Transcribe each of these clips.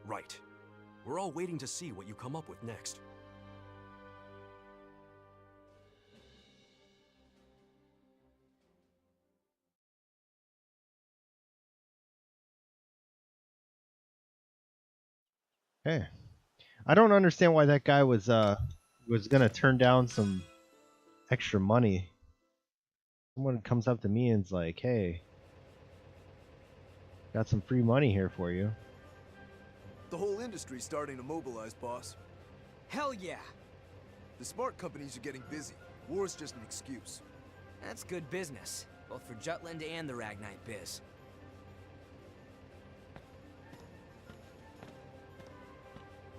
Right. We're all waiting to see what you come up with next. Hey, I don't understand why that guy was gonna turn down some extra money. Someone comes up to me and's like, "Hey, got some free money here for you." The whole industry's starting to mobilize, boss. Hell yeah! The smart companies are getting busy. War's just an excuse. That's good business, both for Jutland and the Ragnite biz.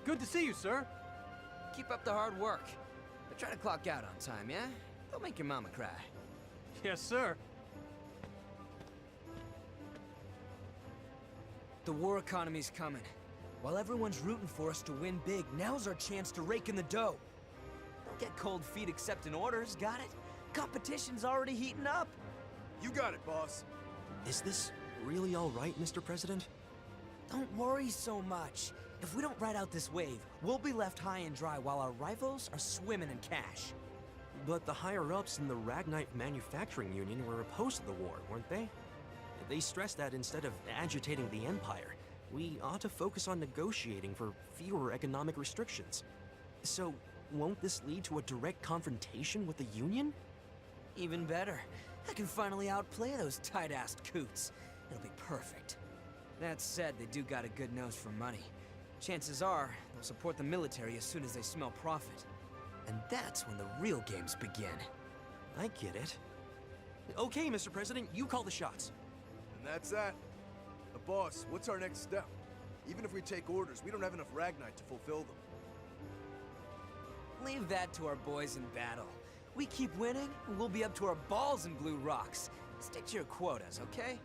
Good to see you, sir. Keep up the hard work. But try to clock out on time, yeah? Don't make your mama cry. Yes, sir. The war economy's coming. While everyone's rooting for us to win big, now's our chance to rake in the dough. Don't get cold feet accepting orders, got it? Competition's already heating up. You got it, boss. Is this really all right, Mr. President? Don't worry so much. If we don't ride out this wave, we'll be left high and dry while our rivals are swimming in cash. But the higher-ups in the Ragnite Manufacturing Union were opposed to the war, weren't they? They stressed that instead of agitating the Empire, we ought to focus on negotiating for fewer economic restrictions. So, won't this lead to a direct confrontation with the Union? Even better. I can finally outplay those tight-assed coots. It'll be perfect. That said, they do got a good nose for money. Chances are, they'll support the military as soon as they smell profit. And that's when the real games begin. I get it. Okay, Mr. President, you call the shots. And that's that. Boss, what's our next step? Even if we take orders, we don't have enough Ragnite to fulfill them. Leave that to our boys in battle. We keep winning, and we'll be up to our balls in blue rocks. Stick to your quotas, okay?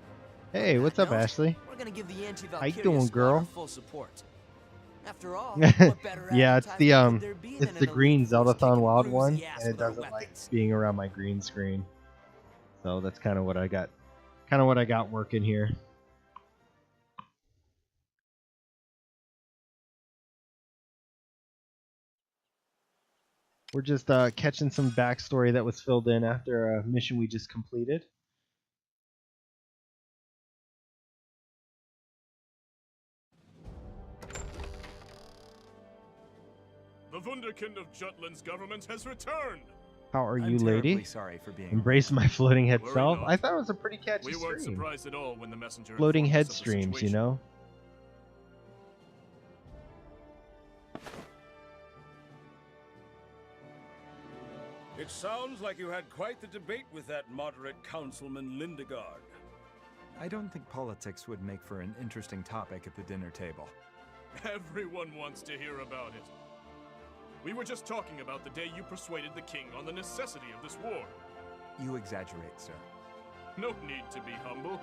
Hey, what's up, Ashley? We're gonna give the How you doing, girl? full support. After all, what better Yeah, it's advertisement could there be than it's an the green elite force Zeldathon kicking Wild Bruce's one, ass and it with our doesn't like weapons? being around my green screen. So that's kind of what I got working here. We're just catching some backstory that was filled in after a mission we just completed. The Wunderkind of Jutland's government has returned! How are I'm you, terribly lady? sorry for being Embrace my floating head Worry self. not. I thought it was a pretty catchy We weren't stream. surprised at all when the messenger Floating informed head us of the streams, you situation. know? It sounds like you had quite the debate with that moderate Councilman Lindegard. I don't think politics would make for an interesting topic at the dinner table. Everyone wants to hear about it. We were just talking about the day you persuaded the king on the necessity of this war. You exaggerate, sir. No need to be humble.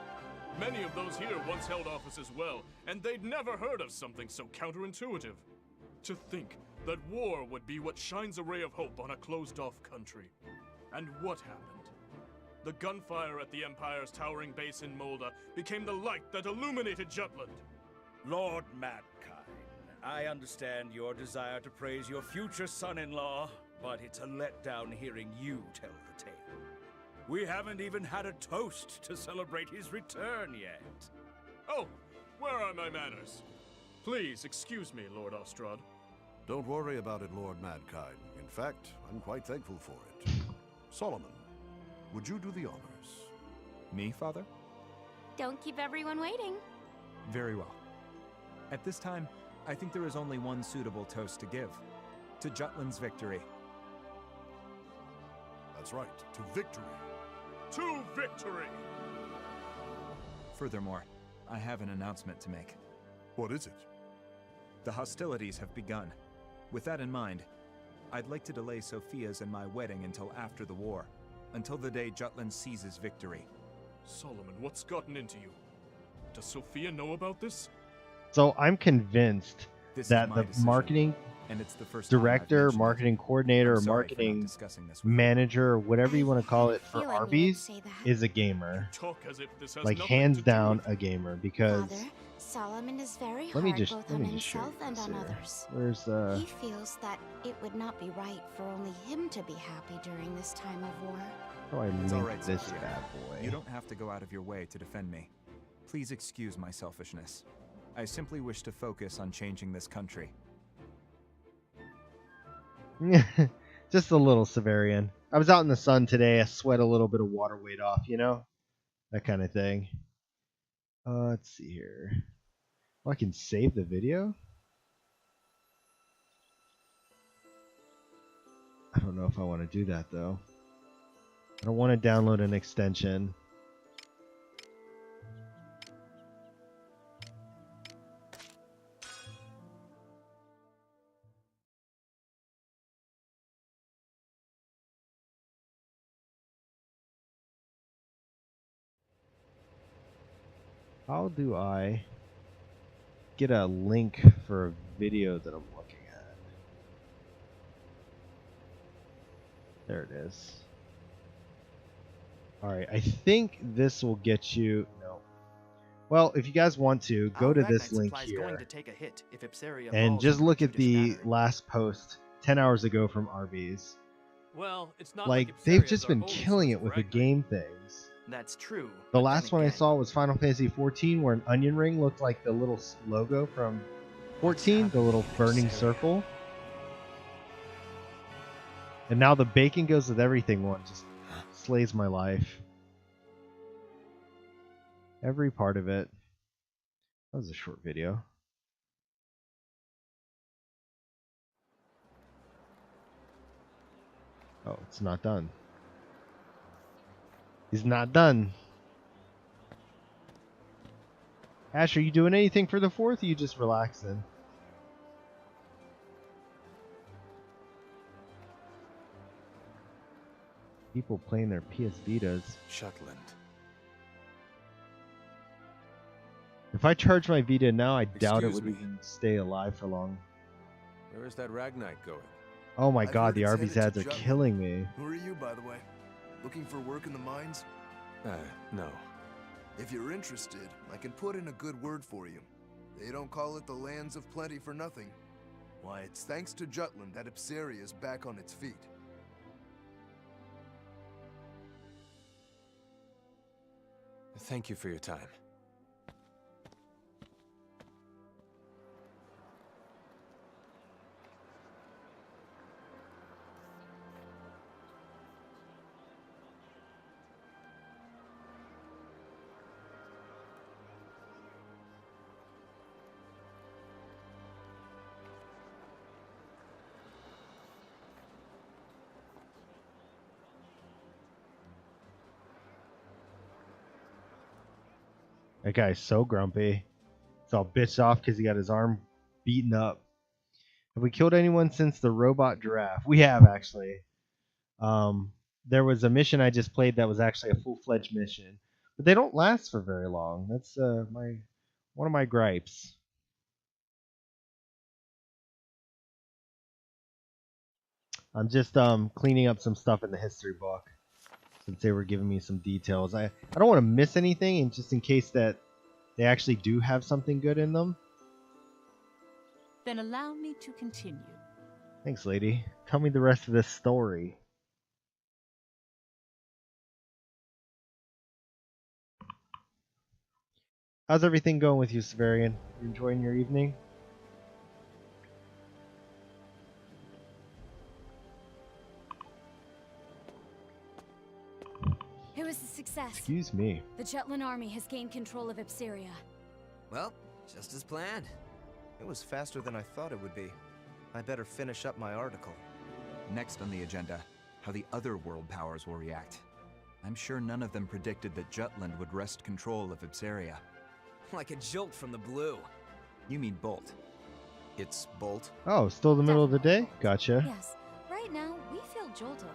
Many of those here once held office as well, and they'd never heard of something so counterintuitive. To think that war would be what shines a ray of hope on a closed-off country. And what happened? The gunfire at the Empire's towering base in Molda became the light that illuminated Jutland. Lord Madkind, I understand your desire to praise your future son-in-law, but it's a letdown hearing you tell the tale. We haven't even had a toast to celebrate his return yet. Oh, where are my manners? Please excuse me, Lord Ostrad. Don't worry about it, Lord Madkind. In fact, I'm quite thankful for it. Solomon, would you do the honors? Me, Father? Don't keep everyone waiting. Very well. At this time, I think there is only one suitable toast to give. To Jutland's victory. That's right, to victory. To victory! Furthermore, I have an announcement to make. What is it? The hostilities have begun. With that in mind, I'd like to delay Sophia's and my wedding until after the war. Until the day Jutland seizes victory. Solomon, what's gotten into you? Does Sophia know about this? So I'm convinced This is that my the decision. marketing and it's the first time I've director, mentioned it. marketing coordinator, I'm or sorry for not marketing discussing this with you. manager, or whatever you want to call it for feel I needed to Arby's, say that. is a gamer. Talk as if this has Like nothing hands to do down with a gamer, because Father, Solomon is very let me hard just both let on me just show you himself and this on here. others. Where's He feels that it would not be right for only him to be happy during this time of war. how do I It's all link right, this Sophia. bad boy? You don't have to go out of your way to defend me. Please excuse my selfishness. I simply wish to focus on changing this country. Just a little, Severian. I was out in the sun today. I sweat a little bit of water weight off, you know? That kind of thing. Let's see here. Oh, I can save the video? I don't know if I want to do that, though. I don't want to download an extension. How do I get a link for a video that I'm looking at? There it is. Alright, I think this will get you... No. Well, if you guys want to, go to this link here and just look at the last post 10 hours ago from Arby's. Well, it's not Like, like they've Ipsaria's just our been only killing source it with of the Ragnite. game things. That's true. The but last then one I again, saw was Final Fantasy 14, where an onion ring looked like the little logo from 14, the little burning circle. And now the bacon goes with everything one just slays my life. Every part of it. That was a short video. Oh, it's not done. He's not done. Ash, are you doing anything for the 4th, or are you just relaxing? People playing their PS Vitas. Shetland. If I charge my Vita now, I doubt it Excuse would me. even stay alive for long. Where is that Ragnite going? Oh my I've god, heard the it's Arby's headed ads to are Jutland. killing me. Who are you, by the way? Looking for work in the mines? No. If you're interested, I can put in a good word for you. They don't call it the lands of plenty for nothing. Why, it's thanks to Jutland that Ipsaria is back on its feet. Thank you for your time. That guy's so grumpy. He's all bitched off because he got his arm beaten up. Have we killed anyone since the robot giraffe? We have, actually. There was a mission I just played that was actually a full-fledged mission. But they don't last for very long. That's one of my gripes. I'm just cleaning up some stuff in the history book, since they were giving me some details. I don't want to miss anything, and just in case that they actually do have something good in them. Then allow me to continue. Thanks, lady. Tell me the rest of this story. How's everything going with you, Severian? You enjoying your evening? It was a success. Excuse me. The Jutland army has gained control of Ipsaria. Well, just as planned. It was faster than I thought it would be. I better finish up my article. Next on the agenda, how the other world powers will react. I'm sure none of them predicted that Jutland would wrest control of Ipsaria. Like a jolt from the blue. You mean Bolt. It's Bolt? Oh, still the middle of the day? Gotcha. Yes, right now we feel jolted.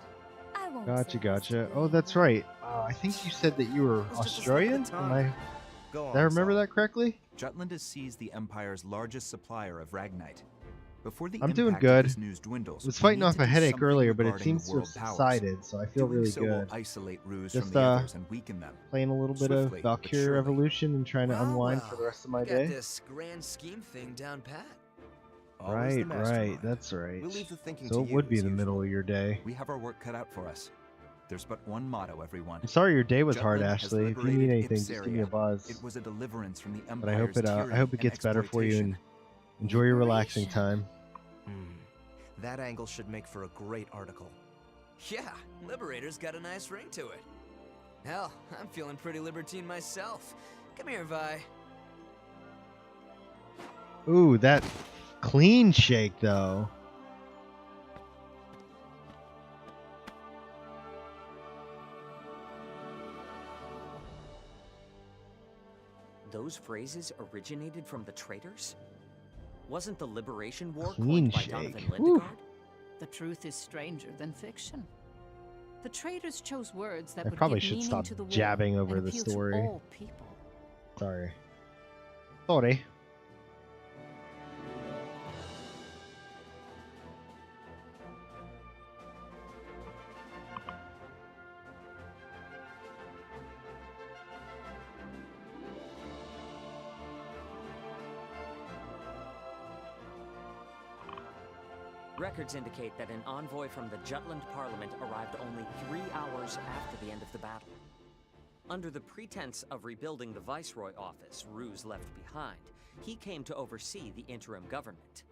I won't Gotcha, say gotcha. Oh, that's right. I think you said that you were Australian? Did I remember that correctly? Jutland has seized the Empire's largest supplier of Ragnite. Before the I'm doing impact of good. this news dwindles, I was we fighting need off to a do headache something earlier, but it regarding the seems to have world powers. subsided, so I feel Doing really so good. will isolate Ruse Just from the others and weaken them. playing a little bit of Swiftly, but Valkyria surely. Revolution and trying to Well, unwind for the rest of my we got day. this grand scheme thing down pat. Always the Right, mastermind. that's right. We'll leave the thinking So to it you, would be as the usual. middle of your day. We have our work cut out for us. There's but one motto, everyone. I'm sorry your day was hard, Jutland has Ashley. If you need liberated anything, just give me a Ipsaria. buzz. It was a deliverance from the But I hope Empire's I tyranny hope it and gets better for you and exploitation. enjoy your relaxing Liberation. time. That angle should make for a great article. Yeah, Liberator's got a nice ring to it. Hell, I'm feeling pretty libertine myself. Come here, Vi. Ooh, that clean shake though. Those phrases originated from the traitors? Wasn't the Liberation War Clean coined by shake. Donovan Whew. Lindegard? The truth is stranger than fiction. The traitors chose words that I would probably give should meaning stop to the war jabbing over and the appeal story. to all people. Sorry. Sorry. Records indicate that an envoy from the Jutland Parliament arrived only 3 hours after the end of the battle. Under the pretense of rebuilding the Viceroy office Ruse left behind, he came to oversee the interim government.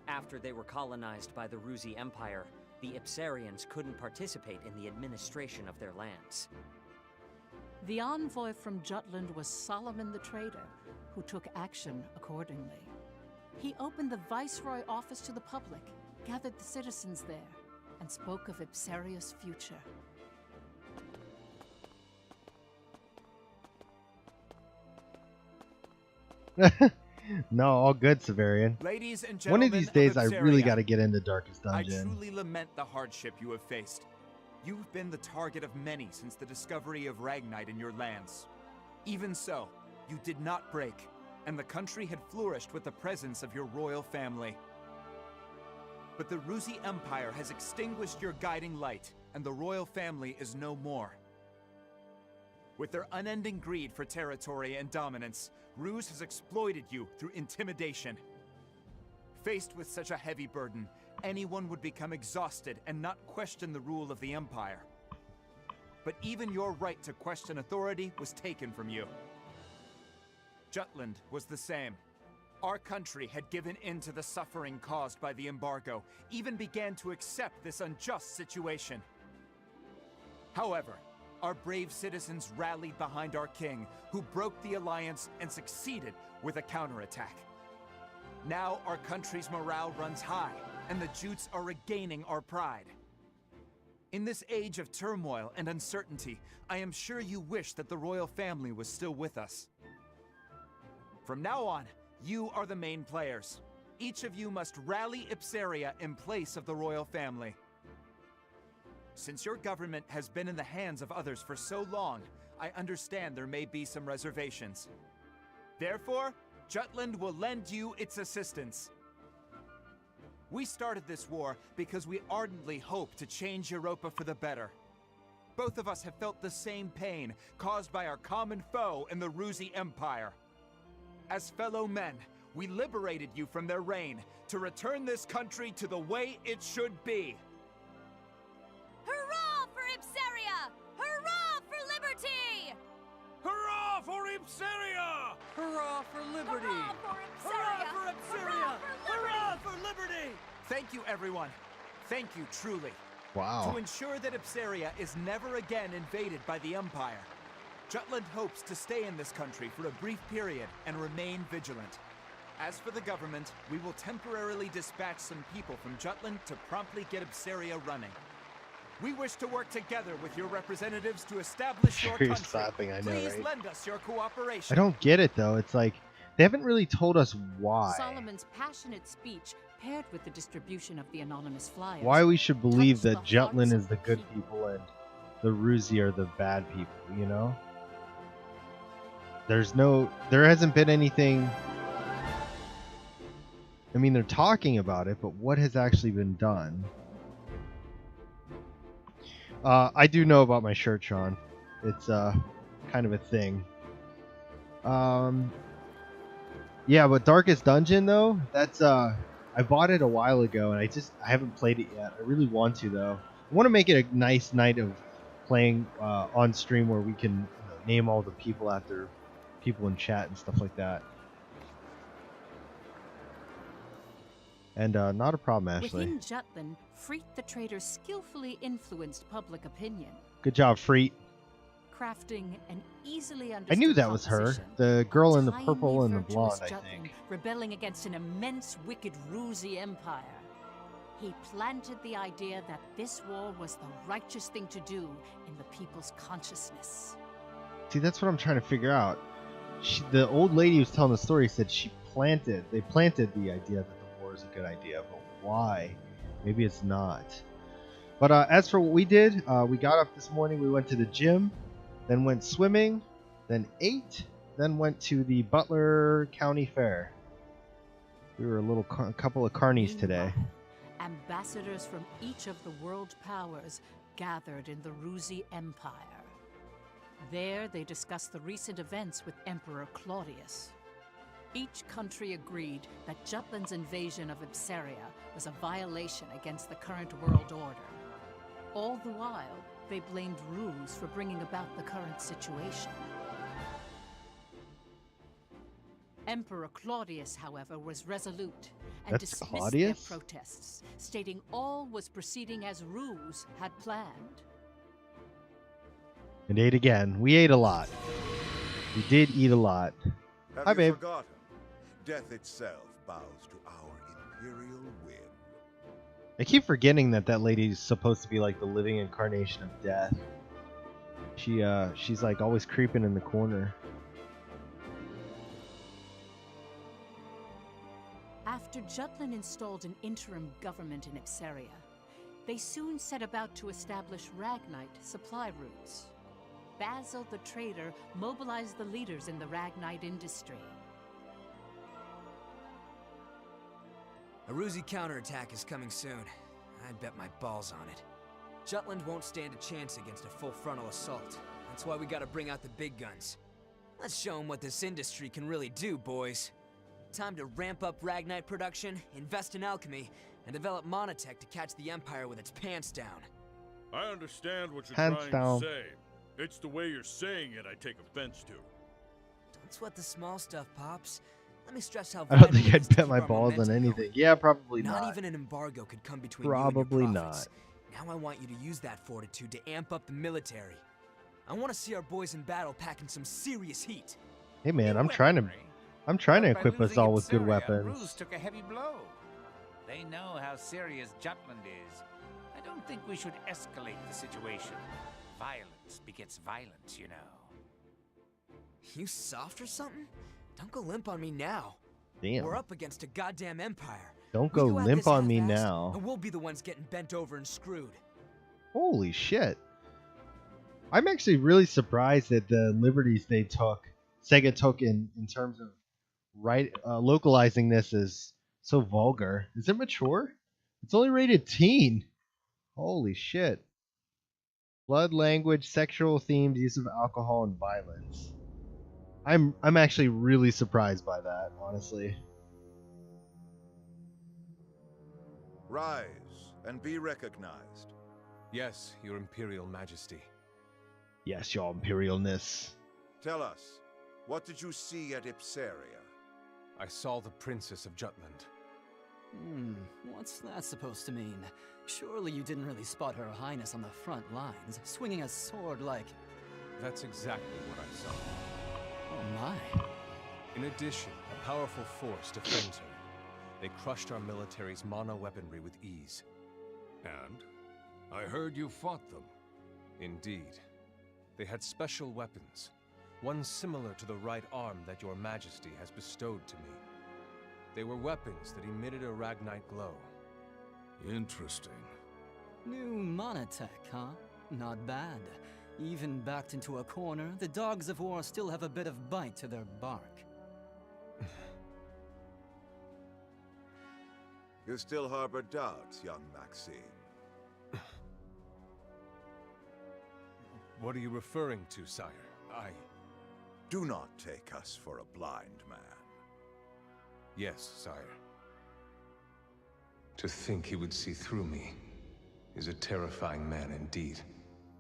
After they were colonized by the Rusi Empire, the Ipsarians couldn't participate in the administration of their lands. The envoy from Jutland was Solomon the Trader, who took action accordingly. He opened the Viceroy office to the public, gathered the citizens there, and spoke of Ipsaria's future. No, all good, Severian. Ladies and One of gentlemen these days, I really Ipsaria, got to get into Darkest I Dungeon. truly lament the hardship you have faced. You've been the target of many since the discovery of Ragnite in your lands. Even so, you did not break, and the country had flourished with the presence of your royal family. But the Rusi Empire has extinguished your guiding light, and the royal family is no more. With their unending greed for territory and dominance, Ruse has exploited you through intimidation. Faced with such a heavy burden, anyone would become exhausted and not question the rule of the Empire. But even your right to question authority was taken from you. Jutland was the same. Our country had given in to the suffering caused by the embargo, even began to accept this unjust situation. However, our brave citizens rallied behind our king, who broke the alliance and succeeded with a counterattack. Now our country's morale runs high, and the Jutes are regaining our pride. In this age of turmoil and uncertainty, I am sure you wish that the royal family was still with us. From now on, you are the main players. Each of you must rally Ipsaria in place of the royal family. Since your government has been in the hands of others for so long, I understand there may be some reservations. Therefore, Jutland will lend you its assistance. We started this war because we ardently hope to change Europa for the better. Both of us have felt the same pain caused by our common foe in the Rusi Empire. As fellow men, we liberated you from their reign to return this country to the way it should be. Hurrah for Ipsaria! Hurrah for liberty! Hurrah for Ipsaria! Hurrah for liberty! Hurrah for Ipsaria! Hurrah for Ipsaria! Hurrah for liberty! Thank you, everyone. Thank you, truly. Wow. To ensure that Ipsaria is never again invaded by the Empire, Jutland hopes to stay in this country for a brief period and remain vigilant. As for the government, we will temporarily dispatch some people from Jutland to promptly get Ipsaria running. We wish to work together with your representatives to establish your You're country. slapping, I know, Please right? lend us your cooperation. I don't get it though. It's like they haven't really told us why. Solomon's passionate speech, paired with the distribution of the anonymous flyers, Why we should believe touched that the hearts Jutland of is the good people and the Rusi are the bad people, you know? There hasn't been anything I mean, they're talking about it, but what has actually been done? I do know about my shirt, Sean. It's kind of a thing. Yeah, but Darkest Dungeon though, that's I bought it a while ago and I haven't played it yet. I really want to though. I want to make it a nice night of playing on stream where we can name all the people after people in chat and stuff like that. And not a problem, Ashley. Within Jutland, Freet the Traitor skillfully influenced public opinion, Good job, Freet. crafting an easily I understood knew that was her. composition. The girl in the Tiny, purple and the virtuous blonde, I Jutland think. rebelling against an immense, wicked, rusy empire. He planted the idea that this war was the righteous thing to do in the people's consciousness. See, that's what I'm trying to figure out. The old lady who was telling the story said they planted the idea that the war is a good idea, but why? Maybe it's not. But as for what we did, we got up this morning, we went to the gym, then went swimming, then ate, then went to the Butler County Fair. We were a couple of carnies today. Ambassadors from each of the world powers gathered in the Rusi Empire. There, they discussed the recent events with Emperor Claudius. Each country agreed that Jutland's invasion of Ipsaria was a violation against the current world order. All the while, they blamed Ruse for bringing about the current situation. Emperor Claudius, however, was resolute and That's dismissed Claudius? their protests, stating all was proceeding as Ruse had planned. And ate again. We ate a lot. We did eat a lot. Have Hi, you babe. forgotten? Death itself bows to our imperial whim. I keep forgetting that lady's supposed to be like the living incarnation of death. She's like always creeping in the corner. After Jutland installed an interim government in Ipsaria, they soon set about to establish Ragnite supply routes. Basil the Trader mobilized the leaders in the Ragnite industry. A Rusi counterattack is coming soon. I'd bet my balls on it. Jutland won't stand a chance against a full frontal assault. That's why we gotta bring out the big guns. Let's show them what this industry can really do, boys. Time to ramp up Ragnite production, invest in alchemy, and develop monotech to catch the Empire with its pants down. I understand what you're Hands trying down. to say. It's the way you're saying it I take offense to. Don't sweat the small stuff, Pops. Let me stress how I don't vital think it I'd is to bet keep my our balls on momentum anything. going. Yeah, probably Not not. even an embargo could come between Probably you and your profits. not. Now I want you to use that fortitude to amp up the military. I want to see our boys in battle packing some serious heat. Hey man, I'm trying to equip us all with good Ruse weapons. took a heavy blow. They know how serious Jutland is. I don't think we should escalate the situation. Violence begets violence, you know. You soft or something? Don't go limp on me now. Damn. We're up against a goddamn empire. Don't We go at limp this on me half-assed, now. And we'll be the ones getting bent over and screwed. Holy shit. I'm actually really surprised at the liberties Sega took in terms of localizing this as so vulgar. Is it mature? It's only rated teen. Holy shit. Blood, language, sexual themes, use of alcohol, and violence. I'm actually really surprised by that, honestly. Rise and be recognized. Yes, Your Imperial Majesty. Yes, your imperialness. Tell us, what did you see at Ipsaria? I saw the Princess of Jutland. What's that supposed to mean? Surely you didn't really spot Her Highness on the front lines, swinging a sword like... That's exactly what I saw. Oh my. In addition, a powerful force defends her. They crushed our military's mono-weaponry with ease. And? I heard you fought them. Indeed. They had special weapons, one similar to the right arm that Your Majesty has bestowed to me. They were weapons that emitted a Ragnite glow. Interesting. New monotech, huh? Not bad. Even backed into a corner, the dogs of war still have a bit of bite to their bark. You still harbor doubts, young Maxime. What are you referring to, sire? Do not take us for a blind man. Yes, sire. To think he would see through me is a terrifying man indeed.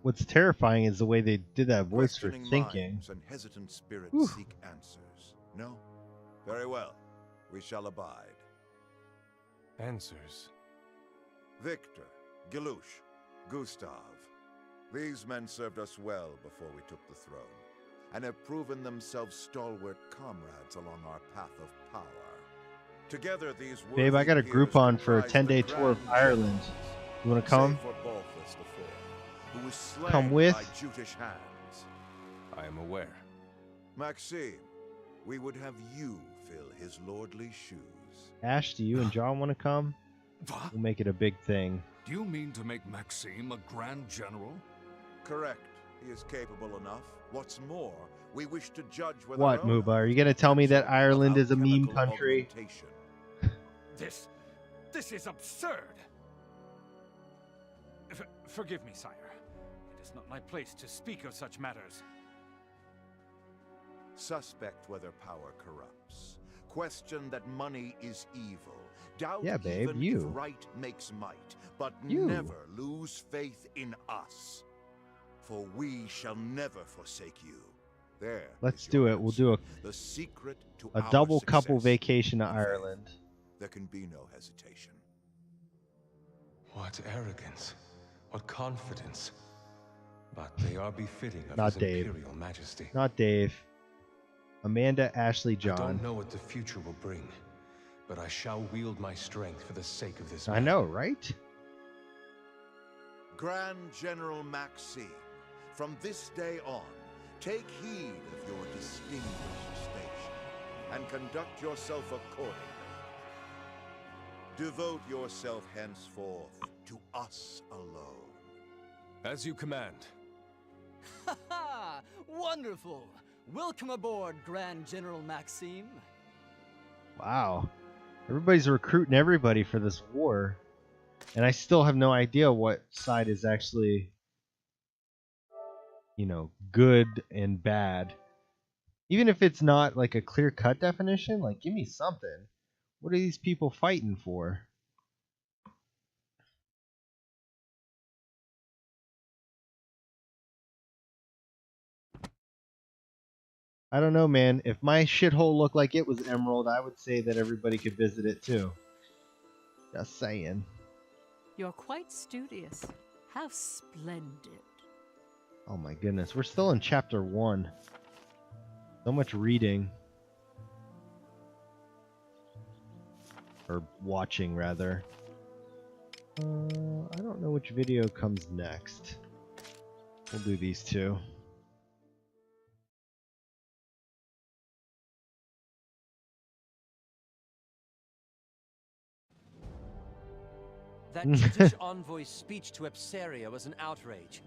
What's terrifying is the way they did that voice for Questioning thinking. minds and hesitant spirits Whew. seek answers. No? Very well. We shall abide. Answers? Victor, Gelouche, Gustav. These men served us well before we took the throne, and have proven themselves stalwart comrades along our path of power. Together, these Babe, I got a Groupon for a 10-day tour of Ireland. You want to come? Who was slain Come with? by Jutish hands. I am aware. Maxime, we would have you fill his lordly shoes. Ash, do you and John want to come? What? We'll make it a big thing. Do you mean to make Maxime a Grand General? Correct. He is capable enough. What's more, we wish to judge whether What, Muba? Are you going to tell me that Ireland is a meme country? This is absurd! Forgive me, sire. It is not my place to speak of such matters. Suspect whether power corrupts. Question that money is evil. Doubt Yeah, babe, even you. if right makes might. But You. never lose faith in us. For we shall never forsake you. There. Let's do it. We'll do The secret to a our double couple success. vacation to Ireland. There can be no hesitation. What arrogance. What confidence. But they are befitting of Not His Dave. Imperial Majesty. Not Dave. Amanda, Ashley, I John. don't know what the future will bring, but I shall wield my strength for the sake of this I man. know, right? Grand General Maxime, from this day on, take heed of your distinguished station, and conduct yourself accordingly. Devote yourself henceforth to us alone. As you command. Ha ha! Wonderful! Welcome aboard, Grand General Maxime. Wow. Everybody's recruiting everybody for this war. And I still have no idea what side is actually, you know, good and bad. Even if it's not like a clear-cut definition, like, give me something. What are these people fighting for? I don't know, man. If my shithole looked like it was Emerald, I would say that everybody could visit it too. Just saying. You're quite studious. How splendid. Oh my goodness. We're still in chapter 1. So much reading. Or watching, rather. I don't know which video comes next. We'll do these two. That British envoy's speech to Epseria was an outrage.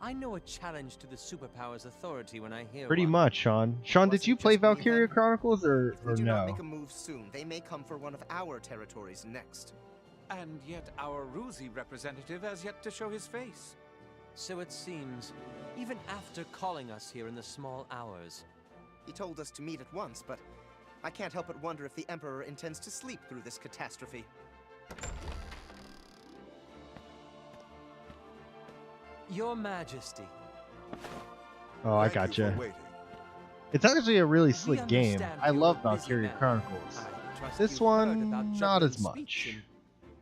I know a challenge to the superpower's authority when I hear Pretty one. much, Sean. Sean, did you play Valkyria Chronicles or Do not no? make a move soon. They may come for one of our territories next. And yet our Ruzi representative has yet to show his face. So it seems, even after calling us here in the small hours. He told us to meet at once, but I can't help but wonder if the Emperor intends to sleep through this catastrophe. Your Majesty. Oh, I gotcha. It's actually a really slick game. I love Valkyria Chronicles. This one, not as much.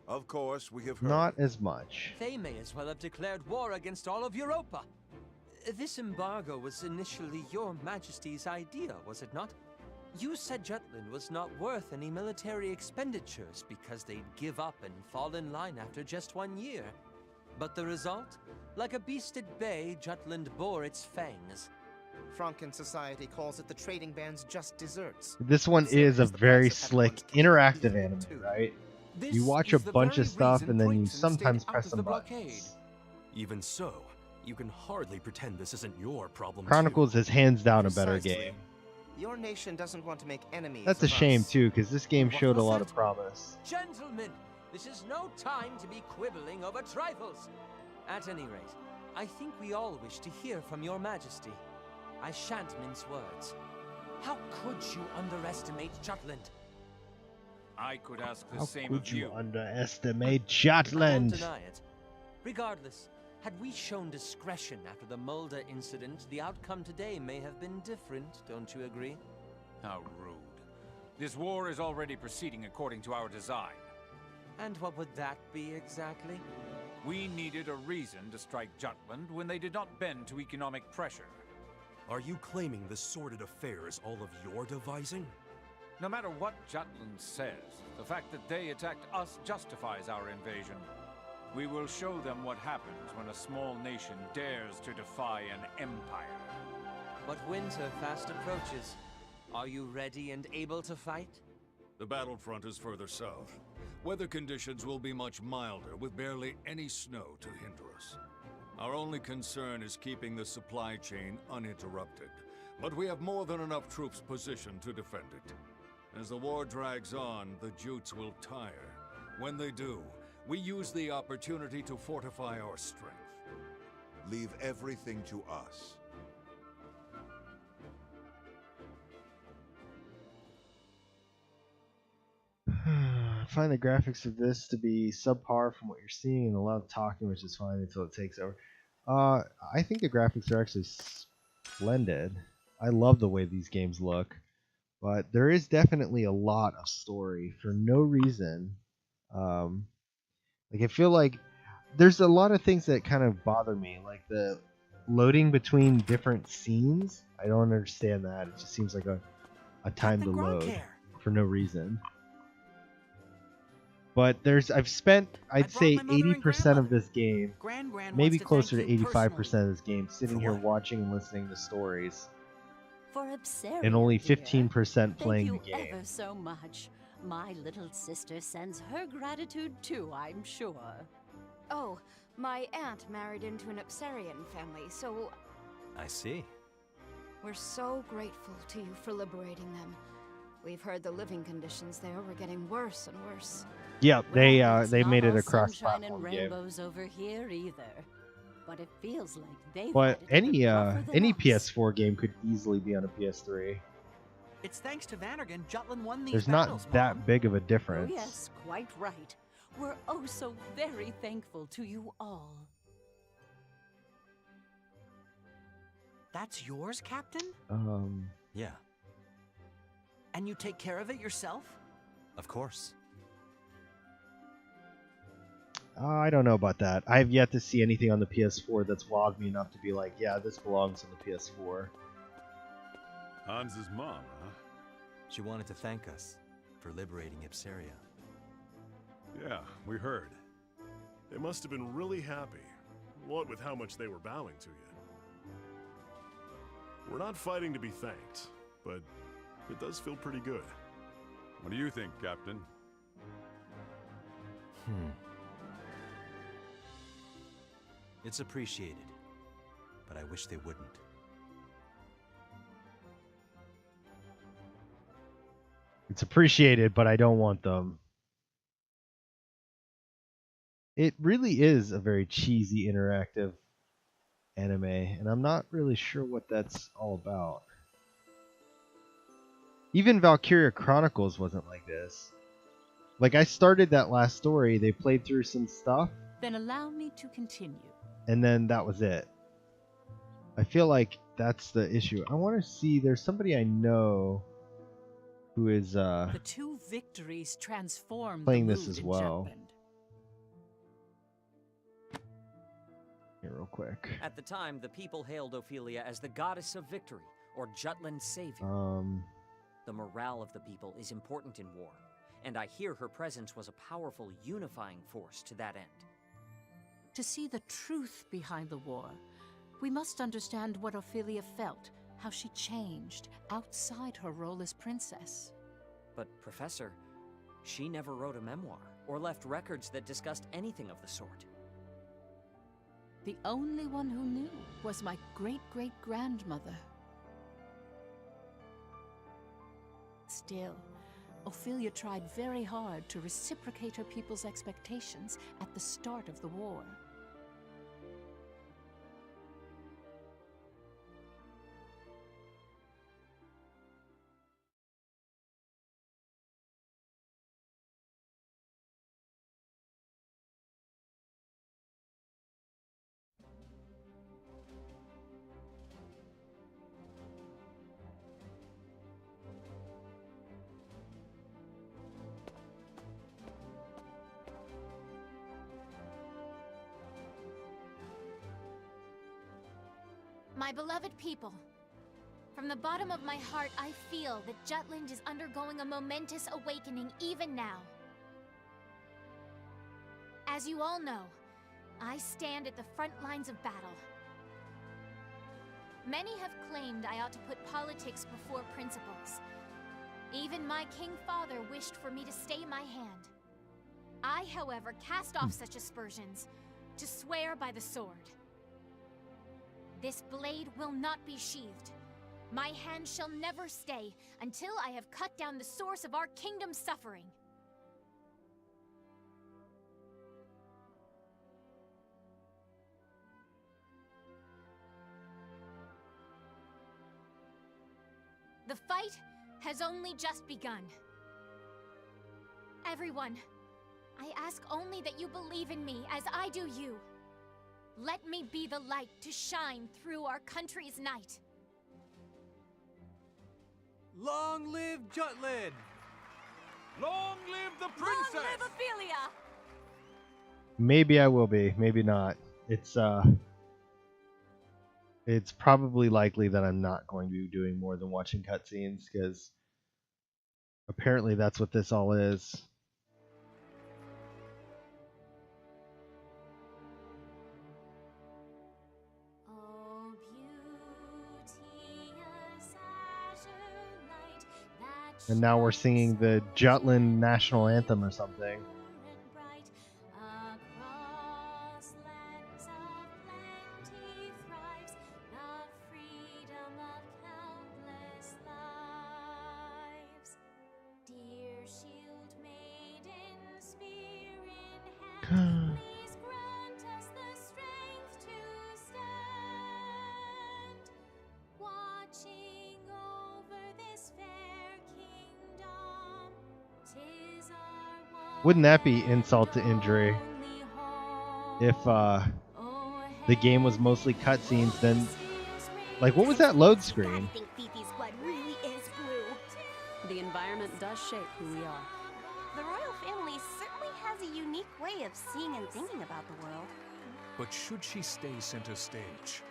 Of course, we have heard. Not as much. They may as well have declared war against all of Europa. This embargo was initially your Majesty's idea, was it not? You said Jutland was not worth any military expenditures because they'd give up and fall in line after just 1 year. But the result? Like a beast at bay, Jutland bore its fangs. Franken society calls it the trading band's just desserts. This one is a very slick, interactive anime, right? You watch a bunch of stuff and then you sometimes press some buttons. Even so, you can hardly pretend this isn't your problem. Chronicles is hands down a better Precisely. game. Your nation doesn't want to make enemies. That's a of shame us. too, because this game showed a lot of promise. Gentlemen, This is no time to be quibbling over trifles. At any rate, I think we all wish to hear from your majesty. I shan't mince words. How could you underestimate Jutland? I could ask the How same could of you you. underestimate I Jutland? won't deny it. Regardless, had we shown discretion after the Mulder incident, the outcome today may have been different, don't you agree? How rude. This war is already proceeding according to our design. And what would that be exactly? We needed a reason to strike Jutland when they did not bend to economic pressure. Are you claiming this sordid affair is all of your devising? No matter what Jutland says, the fact that they attacked us justifies our invasion. We will show them what happens when a small nation dares to defy an empire. But winter fast approaches. Are you ready and able to fight? The battlefront is further south. Weather conditions will be much milder, with barely any snow to hinder us. Our only concern is keeping the supply chain uninterrupted, but we have more than enough troops positioned to defend it. As the war drags on, the Jutes will tire. When they do, we use the opportunity to fortify our strength. Leave everything to us. I find the graphics of this to be subpar from what you're seeing, and a lot of talking, which is fine until it takes over. I think the graphics are actually splendid. I love the way these games look, but there is definitely a lot of story for no reason. Like I feel like there's a lot of things that kind of bother me, like the loading between different scenes. I don't understand that. It just seems like a time to load for no reason. But I've spent, I'd say 80% of this game, maybe closer to 85% of this game, sitting here watching and listening to stories, For Obseria, and only dear. 15% playing the Thank you game. ever so much. My little sister sends her gratitude too, I'm sure. Oh, my aunt married into an Obserian family, so I see. we're so grateful to you for liberating them. We've heard the living conditions there were getting worse and worse. Yeah, they It's made not it all a sunshine and cross-platform game. rainbows over here either. But it feels like they've But had it even any tougher than any us. PS4 game could easily be on a PS3. It's thanks to Vannergan Jutland won these There's battles, not that Mom. big of a Oh difference. yes, quite right. We're oh so very thankful to you all. That's yours, Captain? Yeah, And you take care of it yourself? of course. I don't know about that. I've yet to see anything on the PS4 that's wowed me enough to be like, yeah, this belongs on the PS4. Hans's mom, huh? She wanted to thank us for liberating Ipsaria. Yeah, we heard. They must have been really happy, what with how much they were bowing to you. We're not fighting to be thanked, but it does feel pretty good. What do you think, Captain? It's appreciated, but I wish they wouldn't. It's appreciated, but I don't want them. It really is a very cheesy interactive anime, and I'm not really sure what that's all about. Even Valkyria Chronicles wasn't like this. Like, I started that last story, they played through some stuff, Then allow me to continue. and then that was it. I feel like that's the issue. I want to see, there's somebody I know who is The two victories transformed playing the this mood as in well. Jutland. Here, real quick. At the time, the people hailed Ophelia as the goddess of victory, or Jutland's savior. The morale of the people is important in war, and I hear her presence was a powerful unifying force to that end. To see the truth behind the war, we must understand what Ophelia felt, how she changed outside her role as princess. But, Professor, she never wrote a memoir, or left records that discussed anything of the sort. The only one who knew was my great-great-grandmother. Still, Ophelia tried very hard to reciprocate her people's expectations at the start of the war. My beloved people, from the bottom of my heart, I feel that Jutland is undergoing a momentous awakening even now. As you all know, I stand at the front lines of battle. Many have claimed I ought to put politics before principles. Even my king father wished for me to stay my hand. I, however, cast off such aspersions to swear by the sword. This blade will not be sheathed. My hand shall never stay until I have cut down the source of our kingdom's suffering. The fight has only just begun. Everyone, I ask only that you believe in me as I do you. Let me be the light to shine through our country's night. Long live Jutland! Long live the princess! Long live Ophelia! Maybe I will be, maybe not. It's probably likely that I'm not going to be doing more than watching cutscenes, because apparently that's what this all is. And now we're singing the Jutland national anthem or something. Wouldn't that be insult to injury? If the game was mostly cutscenes, then like what was that load screen? The environment does shape who we are. The royal family certainly has a unique way of seeing and thinking about the world. But should she stay center stage?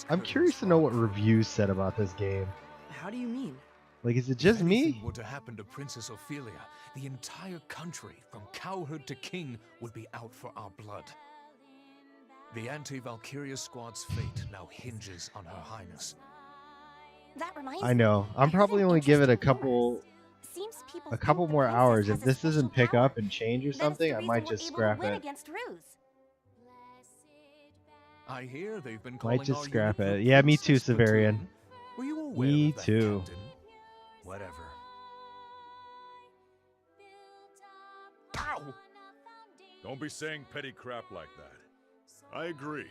I'm curious to know what reviews said about this game. How do you mean? Like, is it just if anything me? were to happen to Princess Ophelia, the entire country, from cowherd to king, would be out for our blood. The anti-Valkyria squad's fate now hinges on Her Highness. That reminds I know. I'm probably only give it a couple more hours. If this doesn't pick up and change or something, I might just scrap it. I hear they've been calling Might just our scrap unit it. the Yeah, me too, Princess Severian. Platoon. Were you aware Me of that, too. Captain? Whatever. Ow! Don't be saying petty crap like that. I agree.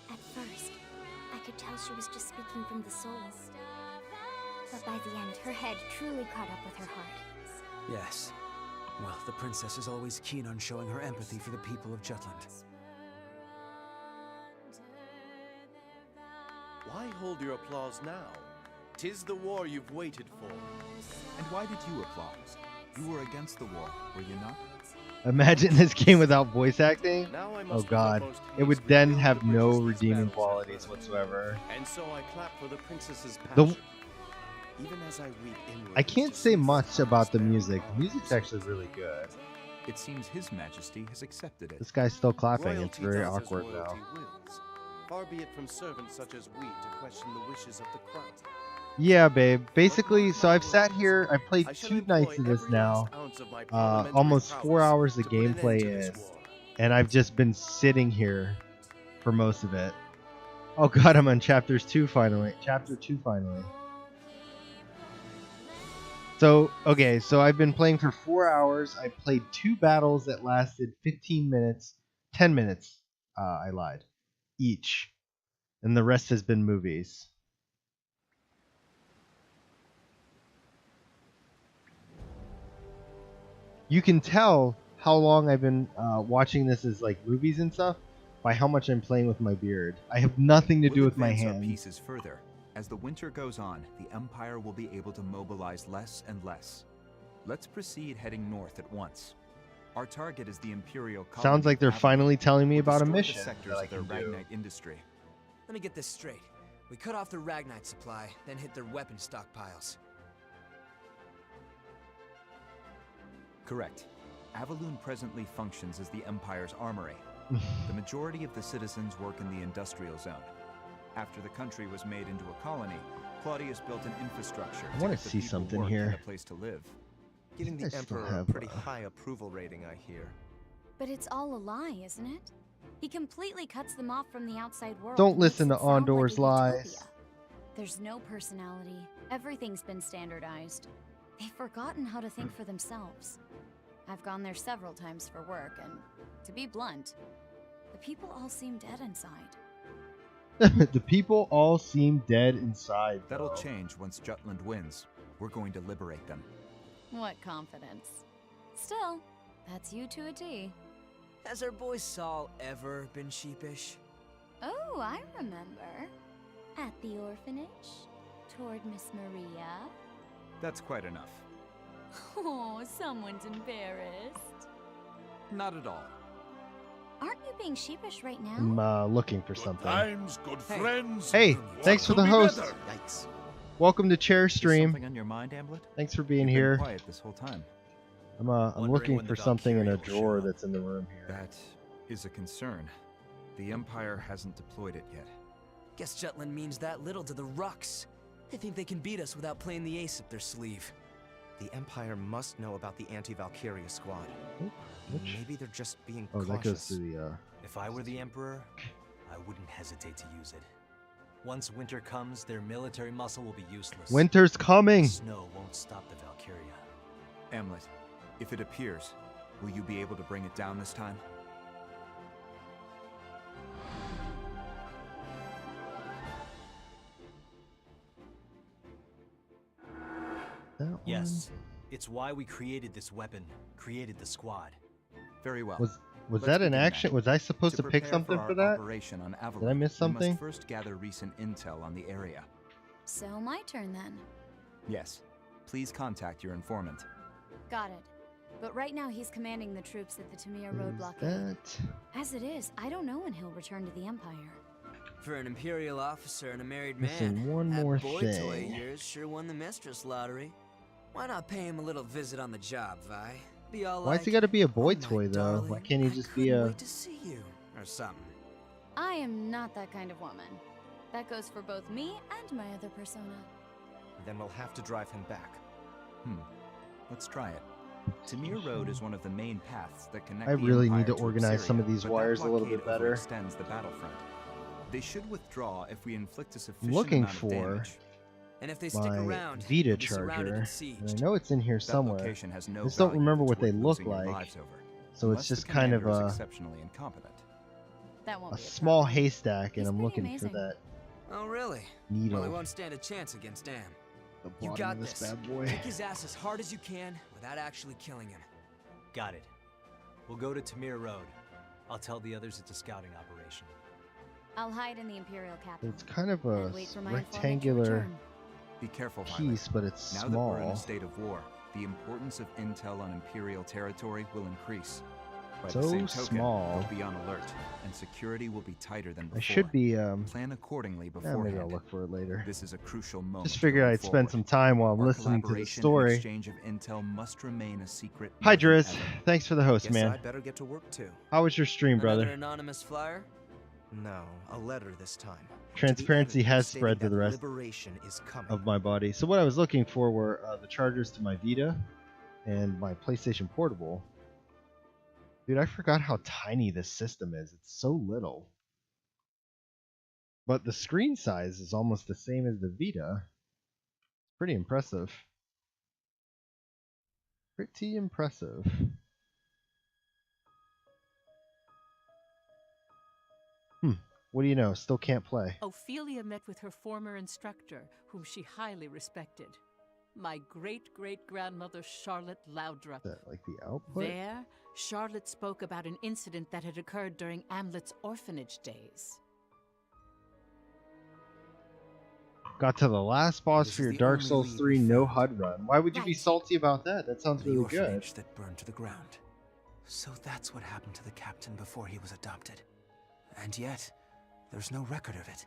At first, I could tell she was just speaking from the soul. But by the end, her head truly caught up with her heart. Yes. Well, the princess is always keen on showing her empathy for the people of Jutland. Why hold your applause now? 'Tis the war you've waited for. And why did you applaud? You were against the war, were you not? Imagine this game without voice acting. Now I Oh must god, with utmost it would haste then rebuild have the no bridges these redeeming battles have qualities burned. whatsoever. And so I clap for the princess's The- passion. Even as I weep inwardly I can't to say see much about the music. The music's actually really good. It seems His Majesty has accepted it. This guy's still clapping. It's royalty very does as awkward royalty now. wills. Far be it from servants such as we to question the wishes of the crown. Yeah, babe. Basically, so I've sat here. I played 2 nights of this now. Almost 4 hours of gameplay in, and I've just been sitting here for most of it. Oh god, I'm on chapters 2 finally. Chapter 2 finally. So, okay, so I've been playing for 4 hours. I played 2 battles that lasted 15 minutes. 10 minutes, I lied. Each. And the rest has been movies. You can tell how long I've been watching this as like movies and stuff by how much I'm playing with my beard. I have nothing to do with my We'll advance our hands. pieces further. As the winter goes on, the Empire will be able to mobilize less and less. Let's proceed heading north at once. Our target is the Imperial colony. Sounds like they're of Avalon. finally telling me We'll about a destroy the mission sectors that I of their can do. Ragnite industry. Let me get this straight. We cut off the Ragnite supply, then hit their weapon stockpiles. Correct. Avaloon presently functions as the Empire's armory. The majority of the citizens work in the industrial zone. After the country was made into a colony, Claudius built an infrastructure I wanna get the see people something work here. and a place to live. Giving I the still Emperor a have, pretty high approval rating, I hear. But it's all a lie, isn't it? He completely cuts them off from the outside world. Don't and listen makes to it sound like Ondor's a lies. utopia. There's no personality. Everything's been standardized. They've forgotten how to think for themselves. I've gone there several times for work, and to be blunt, the people all seem dead inside. The people all seem dead inside. That'll though. change once Jutland wins. We're going to liberate them. What confidence. Still, that's you to a T. Has our boy Saul ever been sheepish? Oh, I remember. At the orphanage? Toward Miss Maria? That's quite enough. Oh, someone's embarrassed. Not at all. Aren't you being sheepish right now? I'm looking for something. Times, good friends. Hey, thanks for the host. Welcome to Chair Stream. Something on your mind, Amblet? Thanks for being You've been here. quiet this whole time. I'm looking for something in a drawer that's in the room here. That is a concern. The Empire hasn't deployed it yet. Guess Jutland means that little to the Rux. They think they can beat us without playing the ace up their sleeve. The Empire must know about the anti-Valkyria squad. Maybe they're just being Oh, cautious. that goes to the. If I were the Emperor, I wouldn't hesitate to use it. Once winter comes, their military muscle will be useless. Winter's coming. Snow won't stop the Valkyria. Amlet, if it appears, will you be able to bring it down this time? Yes, it's why we created this weapon, created the squad. Very well. Was Let's that an begin action? Was I supposed to pick prepare something our for that? operation on Avalon, Did I miss we something? must first gather recent intel on the area. So my turn then. Yes. Please contact your informant. Got it. But right now he's commanding the troops at the Tamir Road Is blockade. that- As it is, I don't know when he'll return to the Empire. For an Imperial officer and a married Missing man, one that more boy toy thing. of yours sure won the mistress lottery. Why not pay him a little visit on the job, Vi? Be all Why's like, he got to be a boy "Oh, my toy though? Why darling, can't he I just be couldn't a? wait to see you, or something. I am not that kind of woman. That goes for both me and my other persona. Then we'll have to drive him back. Let's try it. Tamir Road is one of the main paths that connect I the really need Empire to organize some of Syria, these but that wires a little blockade bit better. overextends the battlefront. They should withdraw if we inflict a I'm sufficient looking amount of for damage. And if they stick my around, Vita we'll be surrounded charger, and and I sieged. know it's in here That somewhere. location has no I just don't value remember that's what they worth look losing your like, lives over, so unless it's the just kind of commander is a exceptionally incompetent. That won't a be a small problem. haystack, and He's I'm pretty looking amazing. for that Oh, really? needle. Well, he won't stand a chance against Dam. The You bottom got of this this. bad boy. Kick his ass as hard as you can without actually killing him. Got it. We'll go to Tamir Road. I'll tell the others it's a scouting operation. I'll hide in the Imperial capital. It's kind of a and wait for my informant to rectangular return. Be careful, piece, Violet. but it's Now small. that we're in a state of war, the importance of intel on Imperial territory will increase. By So the same token, small. we'll be on alert, and security will be tighter than before. I should be Plan accordingly yeah, beforehand. maybe I'll look for it later. This is a crucial moment. Just figured going I'd spend forward. some time while I'm Our listening to the collaboration and story. exchange of intel must remain a secret. Hi, more than Driz. ever. Thanks for the host, Guess man. I better get to work too. How was your stream, Another brother? anonymous flyer? No, a letter this time. Transparency has stating spread to that the rest liberation is coming. of my body. So what I was looking for were the chargers to my Vita and my PlayStation Portable. Dude, I forgot how tiny this system is. It's so little. But the screen size is almost the same as the Vita. Pretty impressive. Pretty impressive. What do you know? Still can't play. Ophelia met with her former instructor, whom she highly respected. My great-great-grandmother Charlotte Loudrup. Is that like the output? There, Charlotte spoke about an incident that had occurred during Amlet's orphanage days. Got to the last boss for your Dark Souls 3 no HUD run. Why would you be salty about that? That sounds really good. The orphanage that burned to the ground. So that's what happened to the captain before he was adopted. And yet, there's no record of it.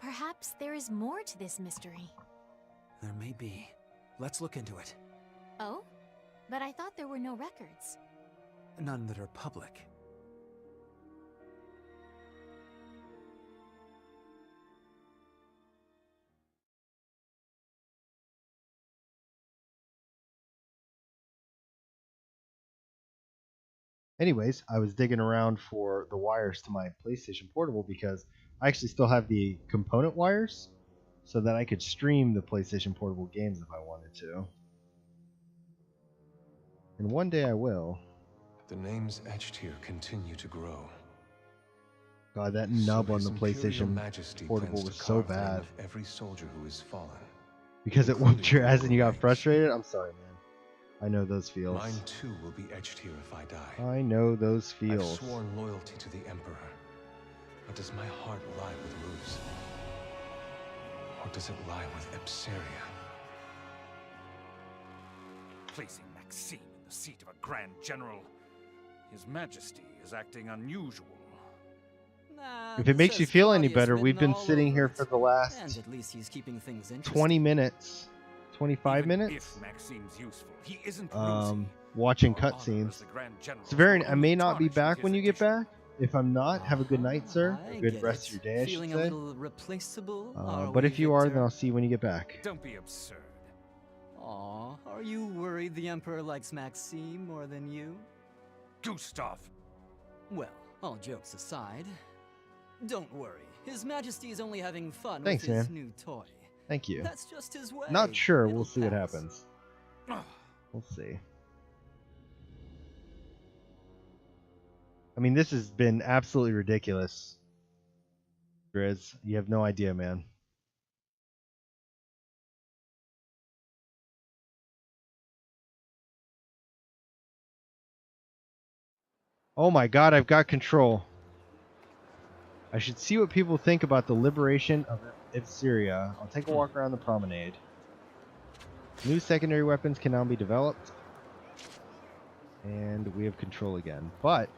Perhaps there is more to this mystery. There may be. Let's look into it. Oh? But I thought there were no records. None that are public. Anyways, I was digging around for the wires to my PlayStation Portable because I actually still have the component wires so that I could stream the PlayStation Portable games if I wanted to. And one day I will. The names etched here continue to grow. God, that nub on the PlayStation Portable was so bad. Every soldier who has fallen. Because it whooped your ass and you got frustrated? I'm sorry, man. I know those feels. Mine too will be etched here if I die. I know those feels. I've sworn loyalty to the Emperor. But does my heart lie with Ruse? Or does it lie with Epsiria? Placing Maxime in the seat of a Grand General. His Majesty is acting unusual. If it makes you feel any better, we've been sitting here for the last And at least he's keeping things interesting. 20 minutes. 25 minutes? If Maxime's useful, he isn't watching cutscenes. Severin, I may not be back when you get back. If I'm not, have a good night, sir. A good rest of your day, I should Feeling say. a little replaceable? But if you are, then I'll see you when you get back. Don't be absurd. Aw, are you worried the Emperor likes Maxime more than you? Gustav! Well, all jokes aside, don't worry. His Majesty is only having fun Thanks, with his man. new toy. Thank you. That's just his way. Not sure. It'll We'll see what pass. happens. We'll see. I mean, this has been absolutely ridiculous. Grizz, you have no idea, man. Oh my god, I've got control. I should see what people think about the liberation of Epsiria. I'll take a walk around the promenade. New secondary weapons can now be developed. And we have control again. But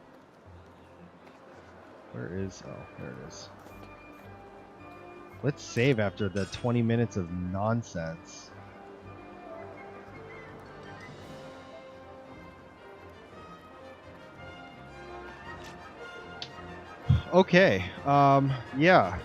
where is... oh, there it is. Let's save after the 20 minutes of nonsense. Okay, yeah.